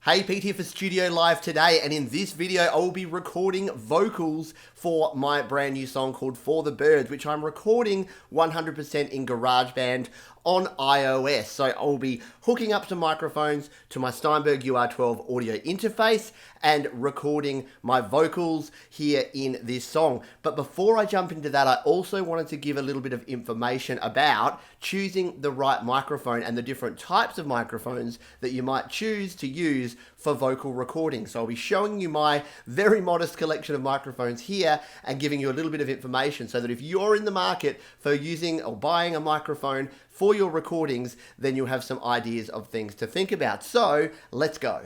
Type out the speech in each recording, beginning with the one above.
Hey, Pete here for Studio Live today, and in this video I will be recording vocals for my brand new song called For the Birds, which I'm recording 100% in GarageBand on iOS. So I will be hooking up some microphones to my Steinberg UR12 audio interface and recording my vocals here in this song. But before I jump into that, I also wanted to give a little bit of information about choosing the right microphone and the different types of microphones that you might choose to use for vocal recording. So I'll be showing you my very modest collection of microphones here and giving you a little bit of information so that if you're in the market for using or buying a microphone for your recordings, then you'll have some ideas of things to think about. So let's go.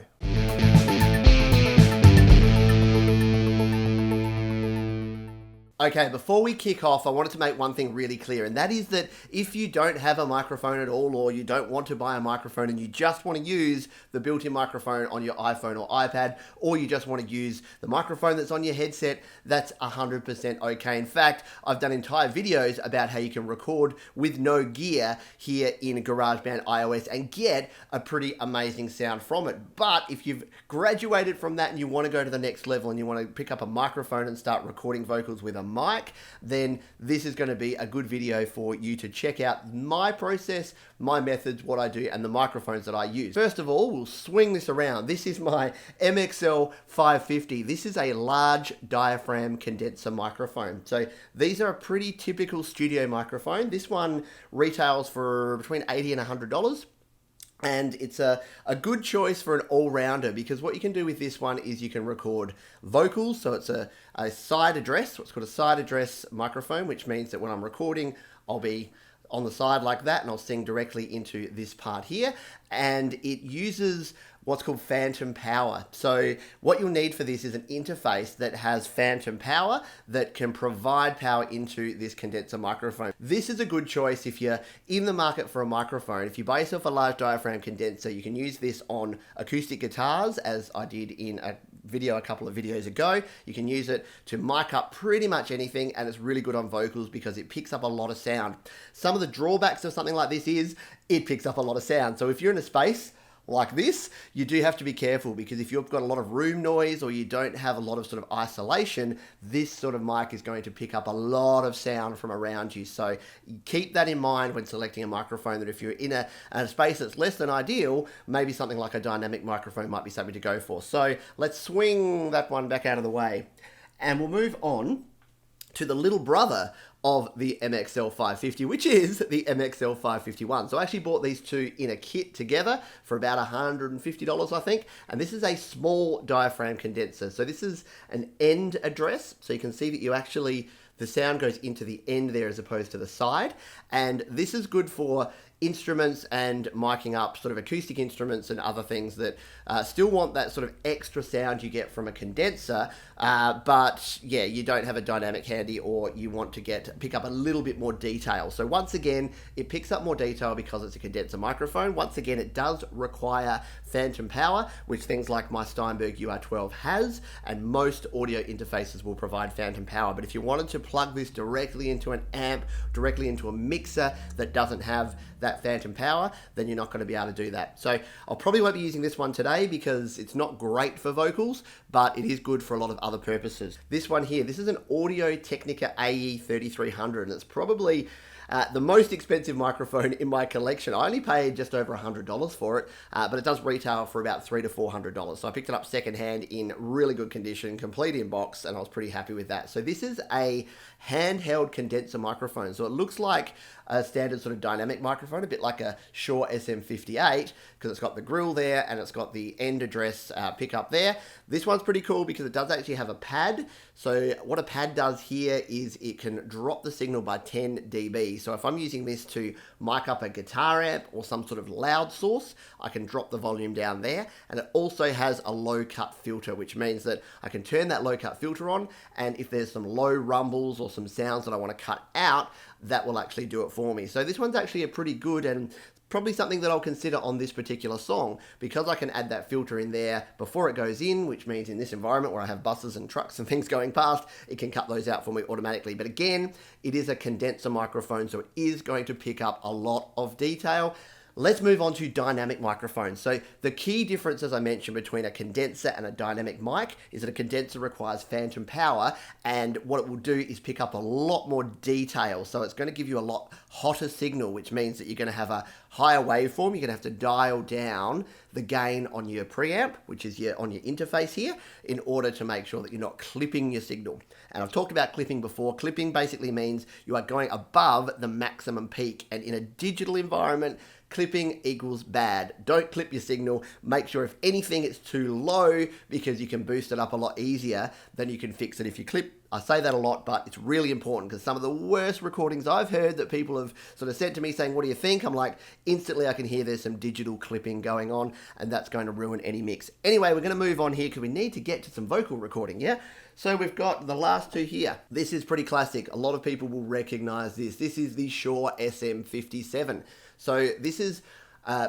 Okay, before we kick off, I wanted to make one thing really clear, and that is that if you don't have a microphone at all, or you don't want to buy a microphone and you just want to use the built-in microphone on your iPhone or iPad, or you just want to use the microphone that's on your headset, that's 100% okay. In fact, I've done entire videos about how you can record with no gear here in GarageBand iOS and get a pretty amazing sound from it. But if you've graduated from that and you want to go to the next level and you want to pick up a microphone and start recording vocals with a mic, then this is going to be a good video for you to check out my process, my methods, what I do, and the microphones that I use. First of all, we'll swing this around. This is my MXL 550. This is a large diaphragm condenser microphone. So these are a pretty typical studio microphone. This one retails for between $80 and $100. And it's a good choice for an all-rounder because what you can do with this one is you can record vocals. So it's a side address, what's called a side address microphone, which means that when I'm recording, I'll be on the side like that and I'll sing directly into this part here. And it uses what's called phantom power. So what you'll need for this is an interface that has phantom power that can provide power into this condenser microphone. This is a good choice if you're in the market for a microphone. If you buy yourself a large diaphragm condenser, you can use this on acoustic guitars, as I did in a video a couple of videos ago. You can use it to mic up pretty much anything, and it's really good on vocals because it picks up a lot of sound. Some of the drawbacks of something like this is it picks up a lot of sound. So if you're in a space like this, you do have to be careful because if you've got a lot of room noise or you don't have a lot of sort of isolation, this sort of mic is going to pick up a lot of sound from around you. So keep that in mind when selecting a microphone, that if you're in a space that's less than ideal, maybe something like a dynamic microphone might be something to go for. So let's swing that one back out of the way and we'll move on to the little brother of the MXL 550, which is the MXL 551. So I actually bought these two in a kit together for about $150, I think. And this is a small diaphragm condenser. So this is an end address. So you can see that you actually, the sound goes into the end there as opposed to the side. And this is good for instruments and miking up sort of acoustic instruments and other things that still want that sort of extra sound you get from a condenser, but yeah, you don't have a dynamic handy or you want to pick up a little bit more detail. So once again, it picks up more detail because it's a condenser microphone. Once again, it does require phantom power, which things like my Steinberg UR12 has, and most audio interfaces will provide phantom power. But if you wanted to plug this directly into an amp, directly into a mixer that doesn't have that phantom power, then you're not going to be able to do that. So I'll probably won't be using this one today because it's not great for vocals, but it is good for a lot of other purposes. This one here, this is an Audio-Technica AE3300, and it's probably the most expensive microphone in my collection. I only paid just over $100 for it, but it does retail for about $300 to $400. So I picked it up secondhand in really good condition, complete in box, and I was pretty happy with that. So this is a handheld condenser microphone. So it looks like a standard sort of dynamic microphone, a bit like a Shure SM58, because it's got the grill there and it's got the end address pickup there. This one's pretty cool because it does actually have a pad. So what a pad does here is it can drop the signal by 10 dB. So if I'm using this to mic up a guitar amp or some sort of loud source, I can drop the volume down there. And it also has a low cut filter, which means that I can turn that low cut filter on, and if there's some low rumbles or some sounds that I want to cut out, that will actually do it for me. So this one's actually a pretty good and probably something that I'll consider on this particular song because I can add that filter in there before it goes in, which means in this environment where I have buses and trucks and things going past, it can cut those out for me automatically. But again, it is a condenser microphone, so it is going to pick up a lot of detail. let's move on to dynamic microphones. So the key difference, as I mentioned, between a condenser and a dynamic mic is that a condenser requires phantom power, and what it will do is pick up a lot more detail. So it's going to give you a lot hotter signal, which means that you're going to have a higher waveform. You're going to have to dial down the gain on your preamp, which is on your interface here, in order to make sure that you're not clipping your signal. And I've talked about clipping before. Clipping basically means you are going above the maximum peak, and in a digital environment, clipping equals bad. Don't clip your signal. Make sure if anything it's too low, because you can boost it up a lot easier than you can fix it if you clip. I say that a lot, but it's really important, because some of the worst recordings I've heard that people have sort of sent to me saying, what do you think? I'm like, instantly I can hear there's some digital clipping going on, and that's going to ruin any mix. Anyway, we're going to move on here because we need to get to some vocal recording, yeah? So we've got the last two here. This is pretty classic. A lot of people will recognize this. This is the Shure SM57. So this is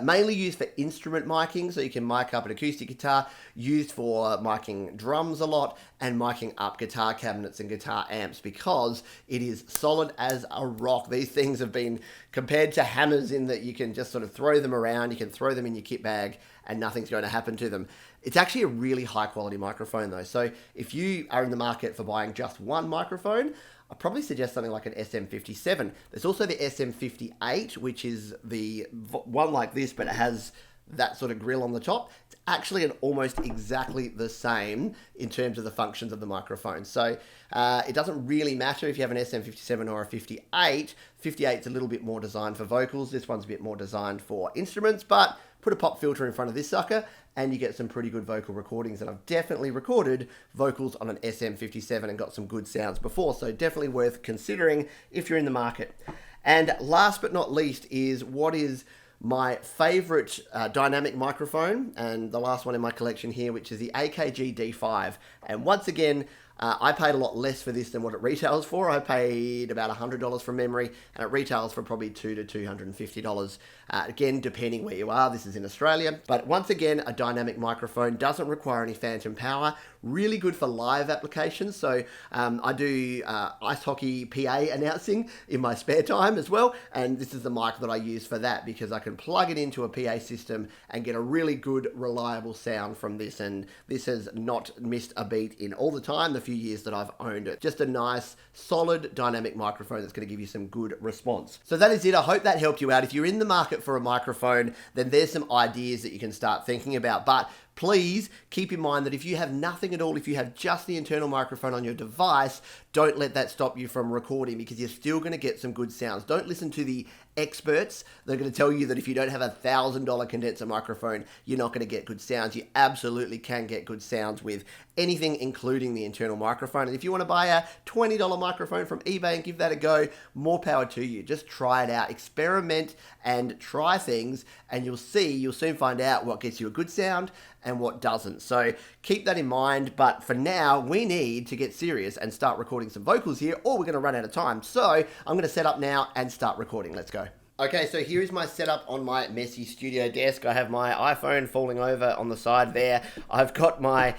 mainly used for instrument miking, so you can mic up an acoustic guitar, used for miking drums a lot, and miking up guitar cabinets and guitar amps, because it is solid as a rock. These things have been compared to hammers in that you can just sort of throw them around, you can throw them in your kit bag, and nothing's going to happen to them. It's actually a really high quality microphone though, so if you are in the market for buying just one microphone, I'd probably suggest something like an SM57. There's also the SM58, which is the one like this, but it has that sort of grill on the top. It's actually almost exactly the same in terms of the functions of the microphone. So it doesn't really matter if you have an SM57 or a 58. 58 is a little bit more designed for vocals. This one's a bit more designed for instruments, but put a pop filter in front of this sucker and you get some pretty good vocal recordings. And I've definitely recorded vocals on an SM57 and got some good sounds before. So definitely worth considering if you're in the market. And last but not least is what is my favorite dynamic microphone, and the last one in my collection here, which is the AKG D5. And once again, I paid a lot less for this than what it retails for. I paid about $100 from memory, and it retails for probably $200 to $250. Again, depending where you are. This is in Australia. But once again, a dynamic microphone doesn't require any phantom power. Really good for live applications. So I do ice hockey PA announcing in my spare time as well. And this is the mic that I use for that, because I can plug it into a PA system and get a really good, reliable sound from this. And this has not missed a beat in all the time, the few years that I've owned it. Just a nice, solid, dynamic microphone that's going to give you some good response. So that is it. I hope that helped you out. If you're in the market for a microphone, then there's some ideas that you can start thinking about. But please keep in mind that if you have nothing at all, if you have just the internal microphone on your device, don't let that stop you from recording, because you're still going to get some good sounds. Don't listen to the experts. They're going to tell you that if you don't have a $1,000 condenser microphone, you're not going to get good sounds. You absolutely can get good sounds with anything, including the internal microphone. And if you want to buy a $20 microphone from eBay and give that a go, more power to you. Just try it out, experiment and try things, and you'll soon find out what gets you a good sound and what doesn't. So keep that in mind. But for now, we need to get serious and start recording some vocals here, or we're going to run out of time. So I'm going to set up now and start recording. Let's go. Okay, so here is my setup on my messy studio desk. I have my iPhone falling over on the side there. I've got my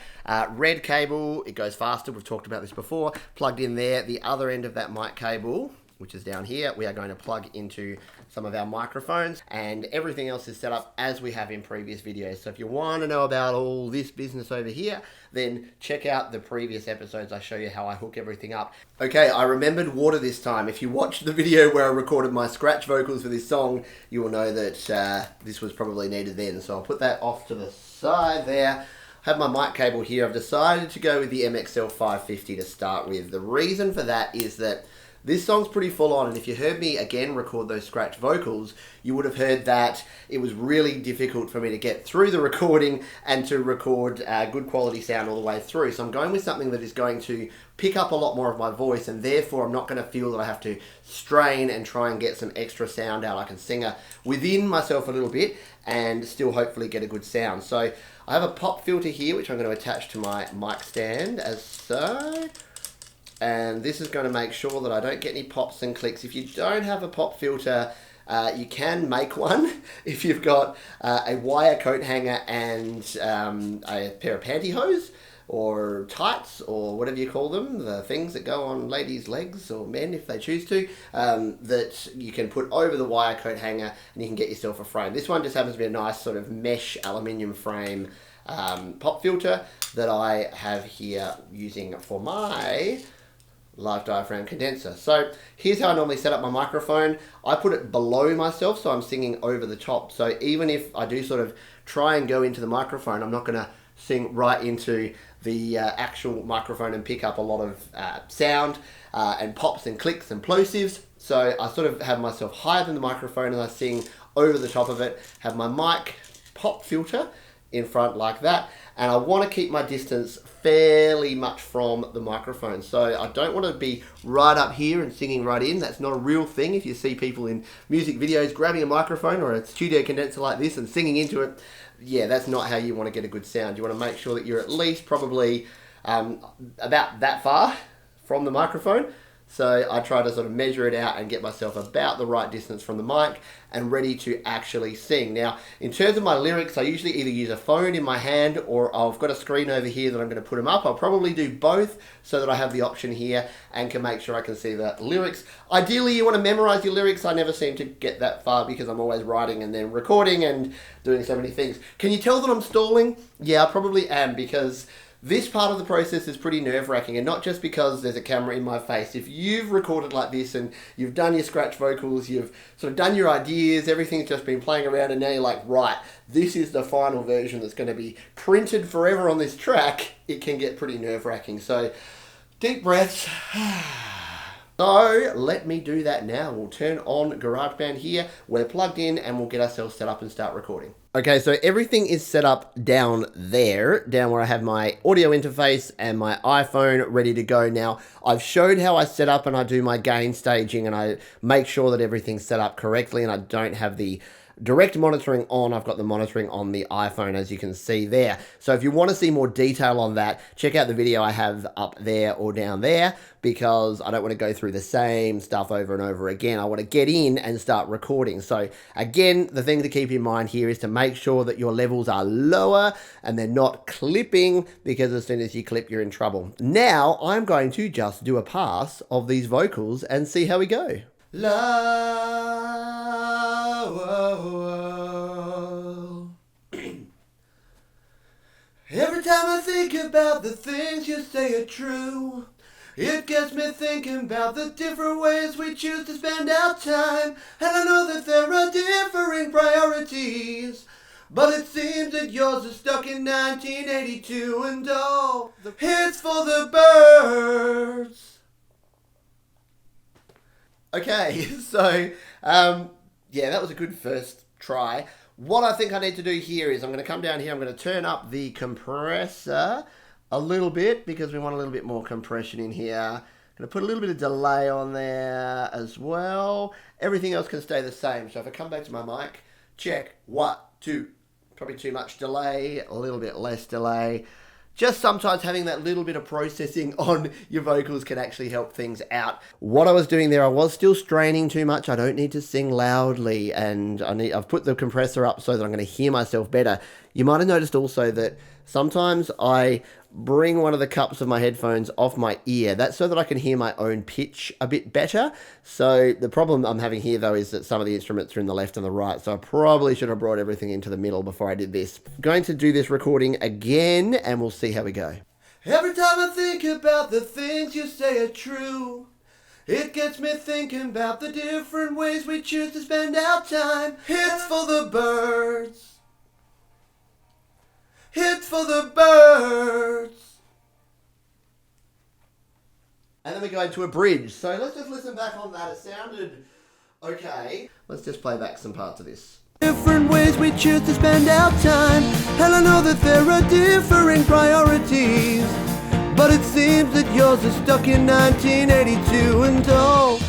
red cable. It goes faster. We've talked about this before. Plugged in there. The other end of that mic cable, which is down here, we are going to plug into some of our microphones, and everything else is set up as we have in previous videos. So if you want to know about all this business over here, then check out the previous episodes. I show you how I hook everything up. Okay, I remembered water this time. If you watched the video where I recorded my scratch vocals for this song, you will know that this was probably needed then. So I'll put that off to the side there. I have my mic cable here. I've decided to go with the MXL 550 to start with. The reason for that is that this song's pretty full on, and if you heard me again record those scratch vocals, you would have heard that it was really difficult for me to get through the recording and to record good quality sound all the way through. So I'm going with something that is going to pick up a lot more of my voice, and therefore I'm not going to feel that I have to strain and try and get some extra sound out. I can sing within myself a little bit and still hopefully get a good sound. So I have a pop filter here, which I'm going to attach to my mic stand as so. And this is going to make sure that I don't get any pops and clicks. If you don't have a pop filter, you can make one if you've got a wire coat hanger and a pair of pantyhose. or tights or whatever you call them, the things that go on ladies' legs or men if they choose to, that you can put over the wire coat hanger and you can get yourself a frame. This one just happens to be a nice sort of mesh aluminium frame pop filter that I have here using for my large diaphragm condenser. So here's how I normally set up my microphone. I put it below myself so I'm singing over the top. So even if I do sort of try and go into the microphone, I'm not going to sing right into the actual microphone and pick up a lot of sound and pops and clicks and plosives. So I sort of have myself higher than the microphone and I sing over the top of it, have my mic pop filter in front like that, and I want to keep my distance fairly much from the microphone. So I don't want to be right up here and singing right in. That's not a real thing. If you see people in music videos grabbing a microphone or a studio condenser like this and singing into it, yeah, that's not how you want to get a good sound. You want to make sure that you're at least probably about that far from the microphone. So I try to sort of measure it out and get myself about the right distance from the mic and ready to actually sing. Now, in terms of my lyrics, I usually either use a phone in my hand or I've got a screen over here that I'm going to put them up. I'll probably do both so that I have the option here and can make sure I can see the lyrics. Ideally, you want to memorize your lyrics. I never seem to get that far because I'm always writing and then recording and doing so many things. Can you tell that I'm stalling? Yeah, I probably am, because this part of the process is pretty nerve-wracking, and not just because there's a camera in my face. If you've recorded like this and you've done your scratch vocals, you've sort of done your ideas, everything's just been playing around, and now you're like, right, this is the final version that's going to be printed forever on this track, it can get pretty nerve-wracking. So, deep breaths. So, let me do that now. We'll turn on GarageBand here. We're plugged in and we'll get ourselves set up and start recording. Okay, so everything is set up down there, down where I have my audio interface and my iPhone ready to go. Now, I've showed how I set up and I do my gain staging and I make sure that everything's set up correctly and I don't have the direct monitoring on. I've got the monitoring on the iPhone, as you can see there. So if you want to see more detail on that, check out the video I have up there or down there, because I don't want to go through the same stuff over and over again. I want to get in and start recording. So again, the thing to keep in mind here is to make sure that your levels are lower and they're not clipping, because as soon as you clip, you're in trouble. Now I'm going to just do a pass of these vocals and see how we go. Every time I think about the things you say are true, it gets me thinking about the different ways we choose to spend our time. And I know that there are differing priorities, but it seems that yours is stuck in 1982 and all the hits for the birds. Okay, so, yeah, that was a good first try. What I think I need to do here is I'm going to come down here, I'm going to turn up the compressor a little bit because we want a little bit more compression in here. I'm going to put a little bit of delay on there as well. Everything else can stay the same. So if I come back to my mic, check, 1, 2, probably too much delay, a little bit less delay. Just sometimes having that little bit of processing on your vocals can actually help things out. What I was doing there, I was still straining too much. I don't need to sing loudly, and I've put the compressor up so that I'm going to hear myself better. You might have noticed also that sometimes I bring one of the cups of my headphones off my ear. That's so that I can hear my own pitch a bit better. So the problem I'm having here though is that some of the instruments are in the left and the right. So I probably should have brought everything into the middle before I did this. I'm going to do this recording again and we'll see how we go. Every time I think about the things you say are true, it gets me thinking about the different ways we choose to spend our time. Hits for the birds. Hits for the birds. And then we go into a bridge. So let's just listen back on that. It sounded okay. Let's just play back some parts of this. Different ways we choose to spend our time, and I know that there are differing priorities, but it seems that yours is stuck in 1982 and all.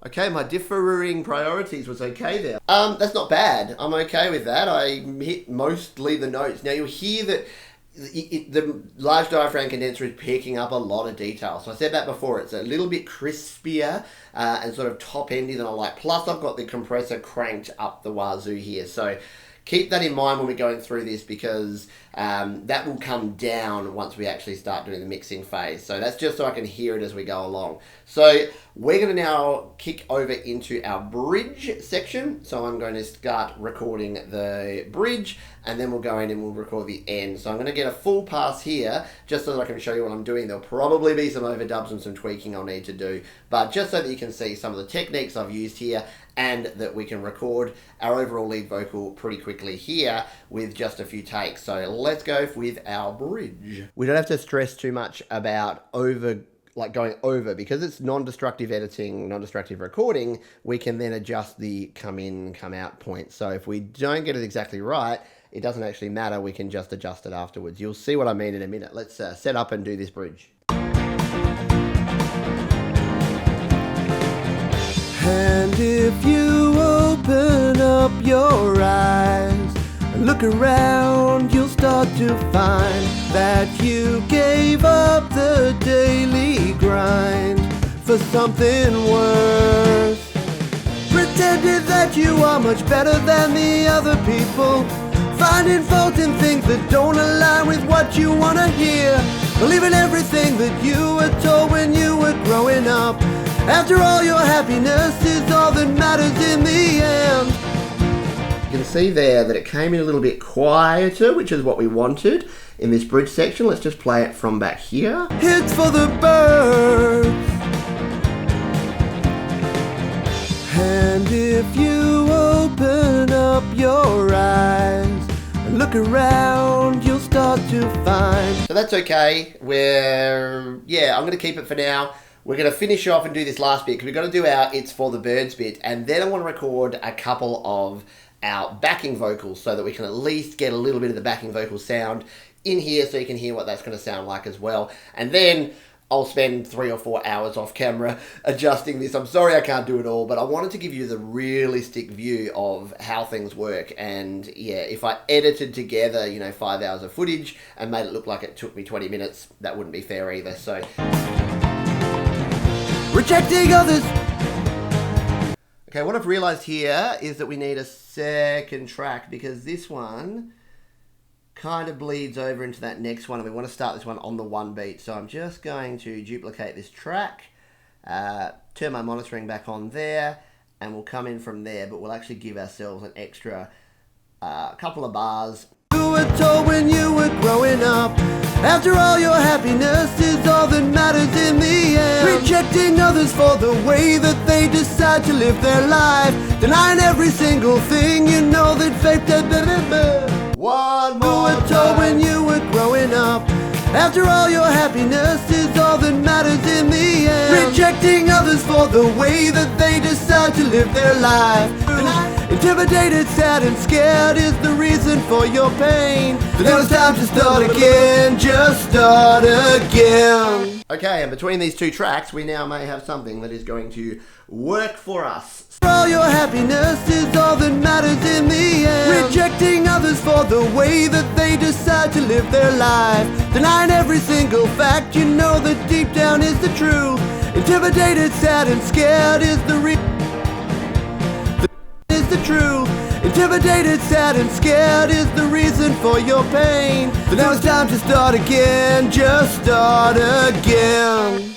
Okay, my differing priorities was okay there. That's not bad. I'm okay with that. I hit mostly the notes. Now you'll hear that the large diaphragm condenser is picking up a lot of detail. So I said that before. It's a little bit crispier and sort of top-endy than I like. Plus I've got the compressor cranked up the wazoo here. So keep that in mind when we're going through this, because that will come down once we actually start doing the mixing phase. So that's just so I can hear it as we go along. So we're going to now kick over into our bridge section. So I'm going to start recording the bridge, and then we'll go in and we'll record the end. So I'm going to get a full pass here just so that I can show you what I'm doing. There'll probably be some overdubs and some tweaking I'll need to do, but just so that you can see some of the techniques I've used here, and that we can record our overall lead vocal pretty quickly here with just a few takes. So let's go with our bridge. We don't have to stress too much about going over, because it's non-destructive editing, non-destructive recording. We can then adjust the come in, come out point. So if we don't get it exactly right, it doesn't actually matter. We can just adjust it afterwards. You'll see what I mean in a minute. Let's set up and do this bridge. And if you open up your eyes and look around, you'll start to find that you gave up the daily grind for something worse. Pretended that you are much better than the other people, finding fault in things that don't align with what you want to hear, believing everything that you were told when you were growing up. After all, your happiness is all that matters in the end. You can see there that it came in a little bit quieter, which is what we wanted in this bridge section. Let's just play it from back here. It's for the birds. And if you open up your eyes and look around, you'll start to find. So that's okay. I'm going to keep it for now. We're going to finish off and do this last bit because we've got to do our It's for the Birds bit, and then I want to record a couple of our backing vocals so that we can at least get a little bit of the backing vocal sound in here so you can hear what that's going to sound like as well. And then I'll spend 3 or 4 hours off camera adjusting this. I'm sorry I can't do it all, but I wanted to give you the realistic view of how things work. And yeah, if I edited together, 5 hours of footage and made it look like it took me 20 minutes, that wouldn't be fair either. So rejecting others. Okay, what I've realized here is that we need a second track because this one kind of bleeds over into that next one, and we want to start this one on the one beat. So I'm just going to duplicate this track, turn my monitoring back on there, and we'll come in from there, but we'll actually give ourselves an extra couple of bars. You were told when you were growing up, after all, your happiness is all that matters in the end. Rejecting others for the way that they decide to live their life, denying every single thing you know that fate did. One more You were told when you were growing up, after all, your happiness is all that matters in the end. Rejecting others for the way that they decide to live their life. Intimidated, sad and scared is the reason for your pain. So now it's time to start again, just start again. Okay, and between these two tracks, we now may have something that is going to work for us. All your happiness is all that matters in the end. Rejecting others for the way that they decide to live their life, denying every single fact you know that deep down is the truth. Intimidated, sad and scared is the truth. Intimidated, sad and scared is the reason for your pain. So now it's time to start again, just start again.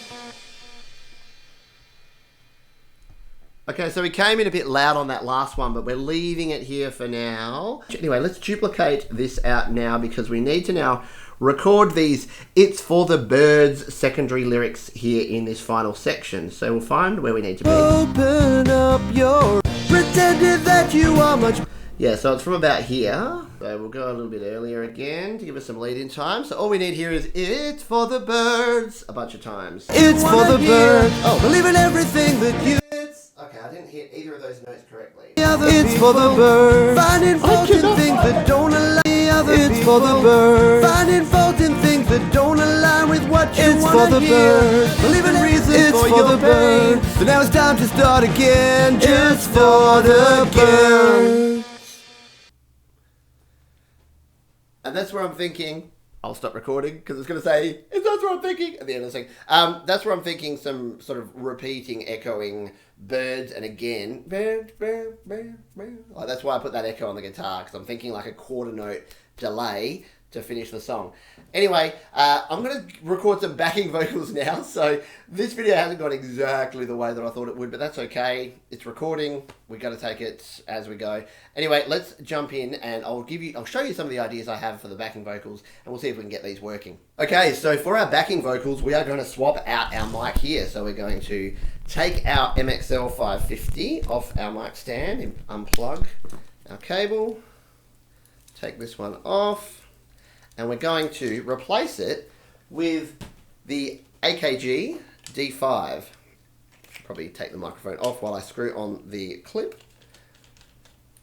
Okay, so we came in a bit loud on that last one, but we're leaving it here for now. Anyway, let's duplicate this out now because we need to now record these It's for the Birds secondary lyrics here in this final section. So we'll find where we need to be. Open up your... Pretended that you are much... Yeah, so it's from about here. So we'll go a little bit earlier again to give us some lead-in time. So all we need here is It's for the Birds a bunch of times. It's for the birds. Oh, believe in everything that you... Okay, I didn't hit either of those notes correctly. It's for the birds. Finding fault in things that don't align. It's for the birds. Finding fault in things that don't align with what you want to hear. Believe in reasons for your pain. So now it's time to start again. Just for the birds. And that's where I'm thinking, I'll stop recording because it's going to say, that's what I'm thinking at the end of the thing. That's where I'm thinking some sort of repeating, echoing birds and again. Like, that's why I put that echo on the guitar because I'm thinking like a quarter note delay to finish the song. Anyway, I'm going to record some backing vocals now. So this video hasn't gone exactly the way that I thought it would, but that's okay. It's recording. We've got to take it as we go. Anyway, let's jump in and I'll show you some of the ideas I have for the backing vocals and we'll see if we can get these working. Okay, so for our backing vocals, we are going to swap out our mic here. So we're going to take our MXL 550 off our mic stand and unplug our cable. Take this one off. And we're going to replace it with the AKG D5. Probably take the microphone off while I screw on the clip.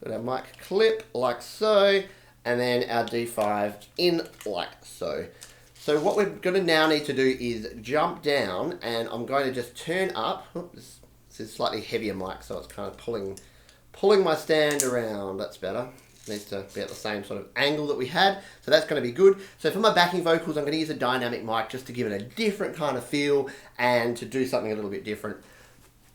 Put our mic clip like so, and then our D5 in like so. So what we're going to now need to do is jump down, and I'm going to just turn up. Oops, this is slightly heavier mic, so it's kind of pulling my stand around. That's better. Needs to be at the same sort of angle that we had, so that's going to be good. So for my backing vocals, I'm going to use a dynamic mic just to give it a different kind of feel and to do something a little bit different,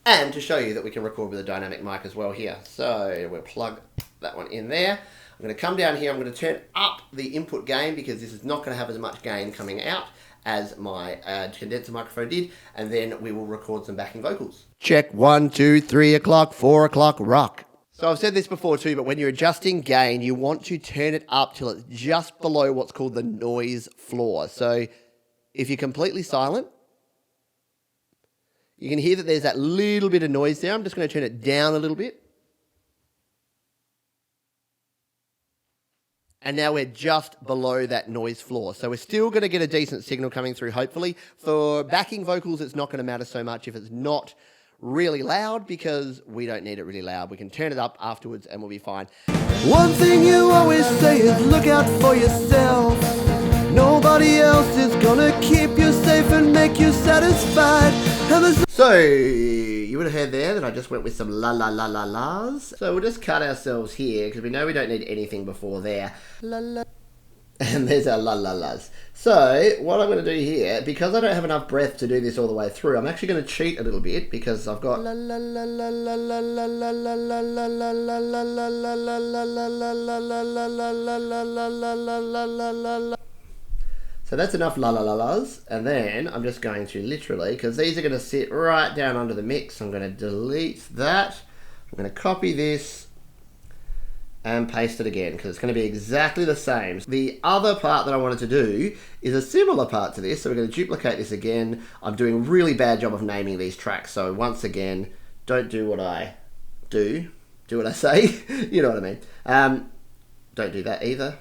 and to show you that we can record with a dynamic mic as well here. So we'll plug that one in there. I'm going to come down here, I'm going to turn up the input gain because this is not going to have as much gain coming out as my condenser microphone did, and then we will record some backing vocals. Check 1, 2, 3 o'clock, 4 o'clock, rock. So I've said this before too, but when you're adjusting gain, you want to turn it up till it's just below what's called the noise floor. So if you're completely silent, you can hear that there's that little bit of noise there. I'm just going to turn it down a little bit. And now we're just below that noise floor. So we're still going to get a decent signal coming through, hopefully. For backing vocals, it's not going to matter so much if it's not really loud, because we don't need it really loud. We can turn it up afterwards and we'll be fine. One thing you always say is look out for yourself. Nobody else is gonna keep you safe and make you satisfied. So you would have heard there that I just went with some la la la la la's. So we'll just cut ourselves here because we know we don't need anything before there. La la. And there's our la la la's. So what I'm going to do here, because I don't have enough breath to do this all the way through, I'm actually going to cheat a little bit because I've got. So that's enough la la la la's, and then I'm just going to literally, because these are going to sit right down under the mix, I'm going to delete that. I'm going to copy this and paste it again because it's going to be exactly the same. The other part that I wanted to do is a similar part to this, so we're going to duplicate this again. I'm doing a really bad job of naming these tracks, so once again, don't do what I do what I say. You know what I mean. Don't do that either.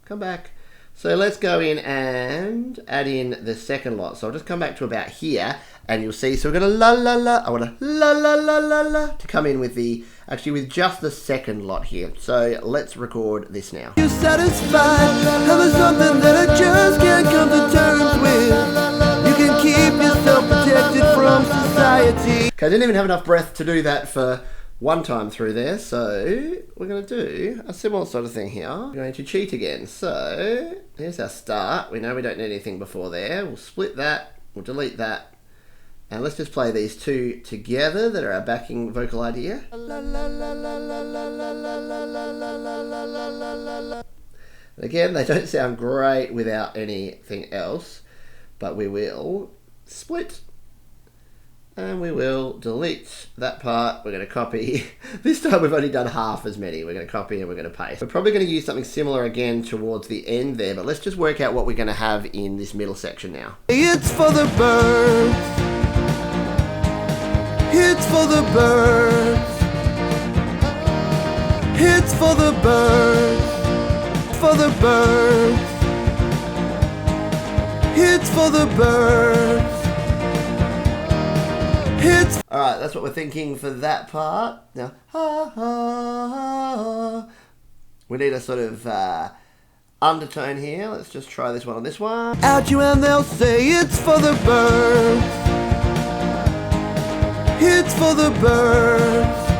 Come back. So let's go in and add in the second lot. So I'll just come back to about here and you'll see. So we're going to la la la. I want to la la la la la to come in with the, actually with just the second lot here. So let's record this now. You're satisfied, there's something that I just can't come to terms with. You can keep yourself protected from society. Okay, I didn't even have enough breath to do that for one time through there, so we're going to do a similar sort of thing here. We're going to cheat again. So here's our start. We know we don't need anything before there. We'll split that, we'll delete that, and let's just play these two together that are our backing vocal idea. Again, they don't sound great without anything else, but we will split. And we will delete that part. We're going to copy. This time we've only done half as many. We're going to copy and we're going to paste. We're probably going to use something similar again towards the end there, but let's just work out what we're going to have in this middle section now. It's for the birds. It's for the birds. It's for the birds. For the birds. It's for the birds. Alright, that's what we're thinking for that part. Now, we need a sort of undertone here. Let's just try this one on this one. Out you and they'll say it's for the birds. It's for the birds.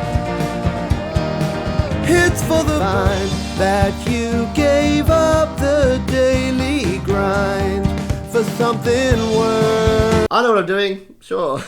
It's for the birds that you gave up the daily grind for something worse. I know what I'm doing, sure.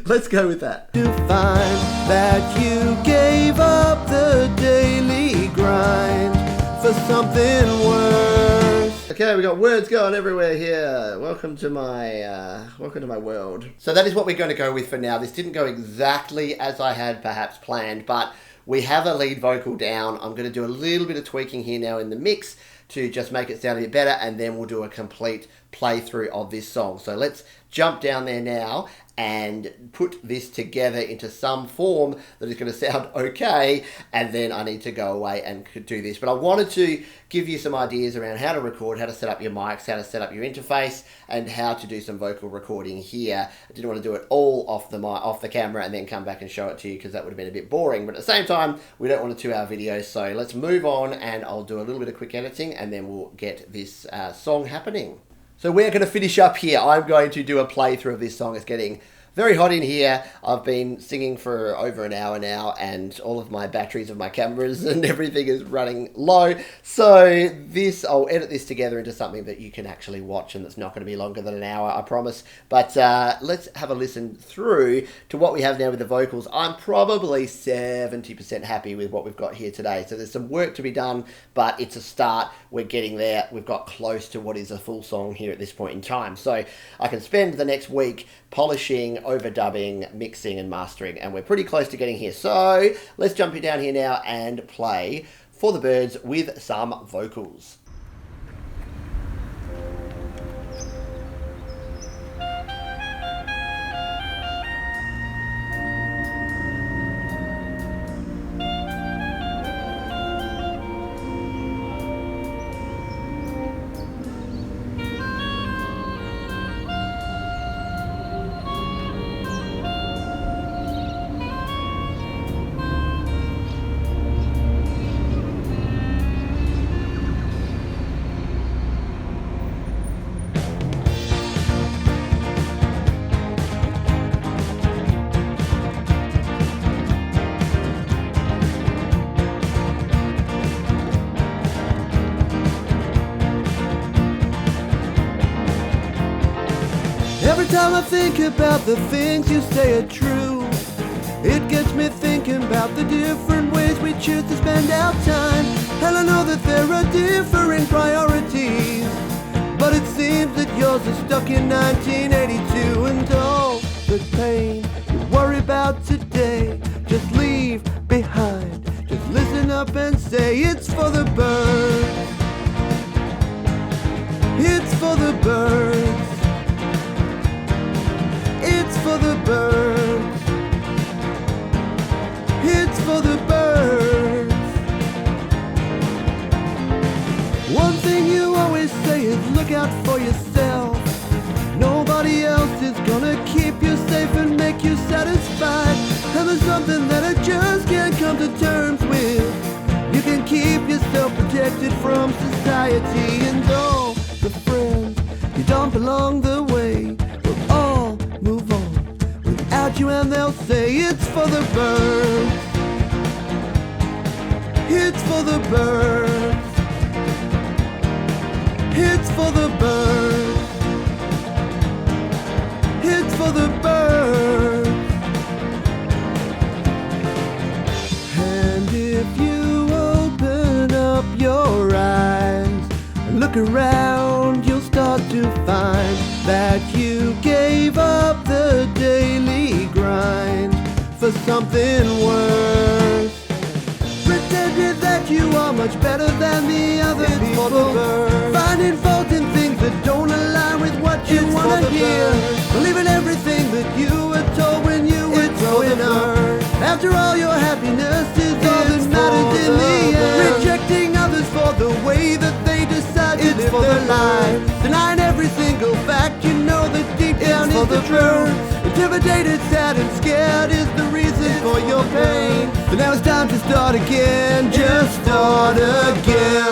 Let's go with that. To find that you gave up the daily grind for something worse. Okay, we got words going everywhere here. Welcome to my world. So that is what we're going to go with for now. This didn't go exactly as I had perhaps planned, but we have a lead vocal down. I'm going to do a little bit of tweaking here now in the mix to just make it sound a bit better, and then we'll do a complete playthrough of this song. So let's jump down there now and put this together into some form that is going to sound okay, and then I need to go away and do this. But I wanted to give you some ideas around how to record, how to set up your mics, how to set up your interface, and how to do some vocal recording here. I didn't want to do it all off the camera and then come back and show it to you, because that would have been a bit boring. But at the same time, we don't want a 2-hour video, so let's move on, and I'll do a little bit of quick editing, and then we'll get this song happening. So we're going to finish up here. I'm going to do a playthrough of this song. It's getting very hot in here. I've been singing for over an hour now, and all of my batteries of my cameras and everything is running low. So I'll edit this together into something that you can actually watch, and that's not going to be longer than an hour, I promise. But let's have a listen through to what we have now with the vocals. I'm probably 70% happy with what we've got here today. So there's some work to be done, but it's a start. We're getting there. We've got close to what is a full song here at this point in time. So I can spend the next week polishing, overdubbing, mixing and mastering, and we're pretty close to getting here. So let's jump it down here now and play For the Birds with some vocals. Every time I think about the things you say are true, it gets me thinking about the different ways we choose to spend our time. And I know that there are differing priorities, but it seems that yours is stuck in 1982. And all the pain you worry about today, just leave behind. Just listen up and say it's for the birds. It's for the birds. It's for the birds. It's for the birds. One thing you always say is look out for yourself. Nobody else is gonna keep you safe and make you satisfied. And there's something that I just can't come to terms with. You can keep yourself protected from society and all the friends you don't belong the way. We'll all move on without you, and they'll say it's for the birds. It's for the birds. It's for the birds. It's for the birds. And if you open up your eyes and look around, you'll start to find that you gave up the daily grind for something worse. Pretended that you are much better than the other people. Finding fault in things that don't align with what you want to hear. Believing everything that you were told when you were growing up. After all, your happiness is all that matters in the end. Rejecting others for the way that they decide to live their life. Denying every single fact you know that deep down is the truth. Intimidated, sad and scared is the reason for your pain. So now it's time to start again, just start again.